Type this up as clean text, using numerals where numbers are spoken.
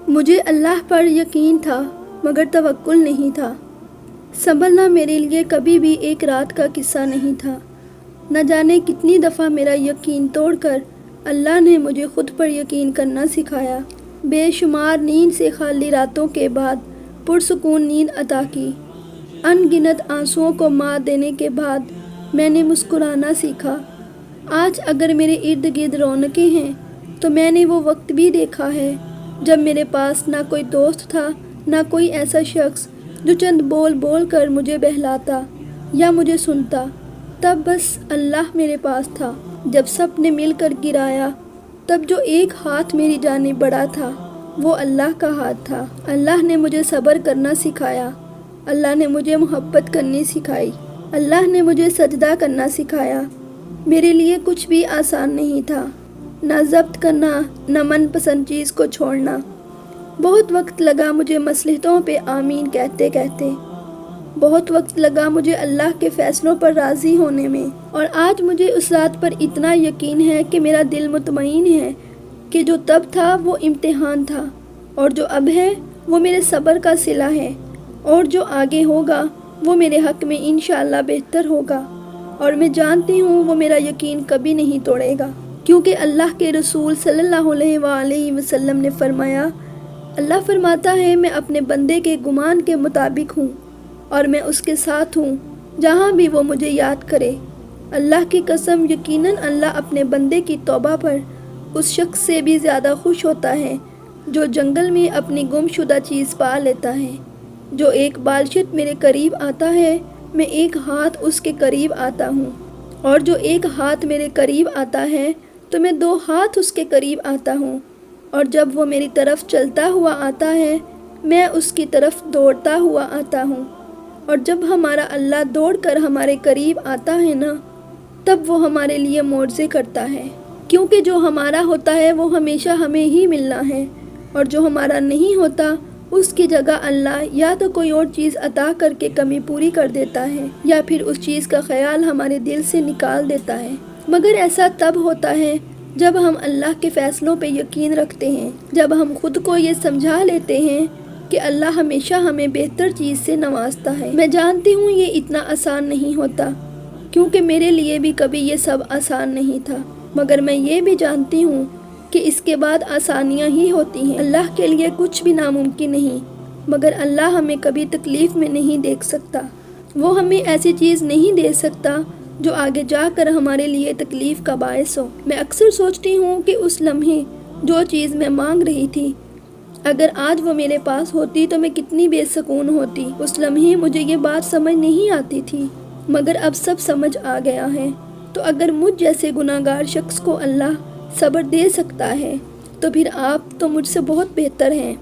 مجھے اللہ پر یقین تھا مگر توکل نہیں تھا۔ سنبھلنا میرے لیے کبھی بھی ایک رات کا قصہ نہیں تھا۔ نہ جانے کتنی دفعہ میرا یقین توڑ کر اللہ نے مجھے خود پر یقین کرنا سکھایا۔ بے شمار نیند سے خالی راتوں کے بعد پرسکون نیند عطا کی۔ ان گنت آنسوؤں کو مات دینے کے بعد میں نے مسکرانا سیکھا۔ آج اگر میرے ارد گرد رونقیں ہیں تو میں نے وہ وقت بھی دیکھا ہے جب میرے پاس نہ کوئی دوست تھا، نہ کوئی ایسا شخص جو چند بول بول کر مجھے بہلاتا یا مجھے سنتا۔ تب بس اللہ میرے پاس تھا۔ جب سب نے مل کر گرایا تب جو ایک ہاتھ میری جانب بڑھا تھا وہ اللہ کا ہاتھ تھا۔ اللہ نے مجھے صبر کرنا سکھایا۔ اللہ نے مجھے محبت کرنی سکھائی۔ اللہ نے مجھے سجدہ کرنا سکھایا۔ میرے لیے کچھ بھی آسان نہیں تھا، نہ ضبط کرنا، نہ من پسند چیز کو چھوڑنا۔ بہت وقت لگا مجھے مصلحتوں پہ آمین کہتے کہتے۔ بہت وقت لگا مجھے اللہ کے فیصلوں پر راضی ہونے میں، اور آج مجھے اس ذات پر اتنا یقین ہے کہ میرا دل مطمئن ہے کہ جو تب تھا وہ امتحان تھا، اور جو اب ہے وہ میرے صبر کا صلہ ہے، اور جو آگے ہوگا وہ میرے حق میں انشاءاللہ بہتر ہوگا۔ اور میں جانتی ہوں وہ میرا یقین کبھی نہیں توڑے گا، کیونکہ اللہ کے رسول صلی اللہ علیہ وآلہ وسلم نے فرمایا، اللہ فرماتا ہے میں اپنے بندے کے گمان کے مطابق ہوں اور میں اس کے ساتھ ہوں جہاں بھی وہ مجھے یاد کرے۔ اللہ کی قسم، یقیناً اللہ اپنے بندے کی توبہ پر اس شخص سے بھی زیادہ خوش ہوتا ہے جو جنگل میں اپنی گم شدہ چیز پا لیتا ہے۔ جو ایک بالشت میرے قریب آتا ہے میں ایک ہاتھ اس کے قریب آتا ہوں، اور جو ایک ہاتھ میرے قریب آتا ہے تو میں 2 ہاتھ اس کے قریب آتا ہوں، اور جب وہ میری طرف چلتا ہوا آتا ہے میں اس کی طرف دوڑتا ہوا آتا ہوں۔ اور جب ہمارا اللہ دوڑ کر ہمارے قریب آتا ہے نا، تب وہ ہمارے لیے معجزے کرتا ہے، کیونکہ جو ہمارا ہوتا ہے وہ ہمیشہ ہمیں ہی ملنا ہے، اور جو ہمارا نہیں ہوتا اس کی جگہ اللہ یا تو کوئی اور چیز عطا کر کے کمی پوری کر دیتا ہے، یا پھر اس چیز کا خیال ہمارے دل سے نکال دیتا ہے۔ مگر ایسا تب ہوتا ہے جب ہم اللہ کے فیصلوں پہ یقین رکھتے ہیں، جب ہم خود کو یہ سمجھا لیتے ہیں کہ اللہ ہمیشہ ہمیں بہتر چیز سے نوازتا ہے۔ میں جانتی ہوں یہ اتنا آسان نہیں ہوتا، کیونکہ میرے لیے بھی کبھی یہ سب آسان نہیں تھا، مگر میں یہ بھی جانتی ہوں کہ اس کے بعد آسانیاں ہی ہوتی ہیں۔ اللہ کے لیے کچھ بھی ناممکن نہیں، مگر اللہ ہمیں کبھی تکلیف میں نہیں دیکھ سکتا۔ وہ ہمیں ایسی چیز نہیں دے سکتا جو آگے جا کر ہمارے لیے تکلیف کا باعث ہو۔ میں اکثر سوچتی ہوں کہ اس لمحے جو چیز میں مانگ رہی تھی اگر آج وہ میرے پاس ہوتی تو میں کتنی بے سکون ہوتی۔ اس لمحے مجھے یہ بات سمجھ نہیں آتی تھی، مگر اب سب سمجھ آ گیا ہے۔ تو اگر مجھ جیسے گناہگار شخص کو اللہ صبر دے سکتا ہے تو پھر آپ تو مجھ سے بہت بہتر ہیں۔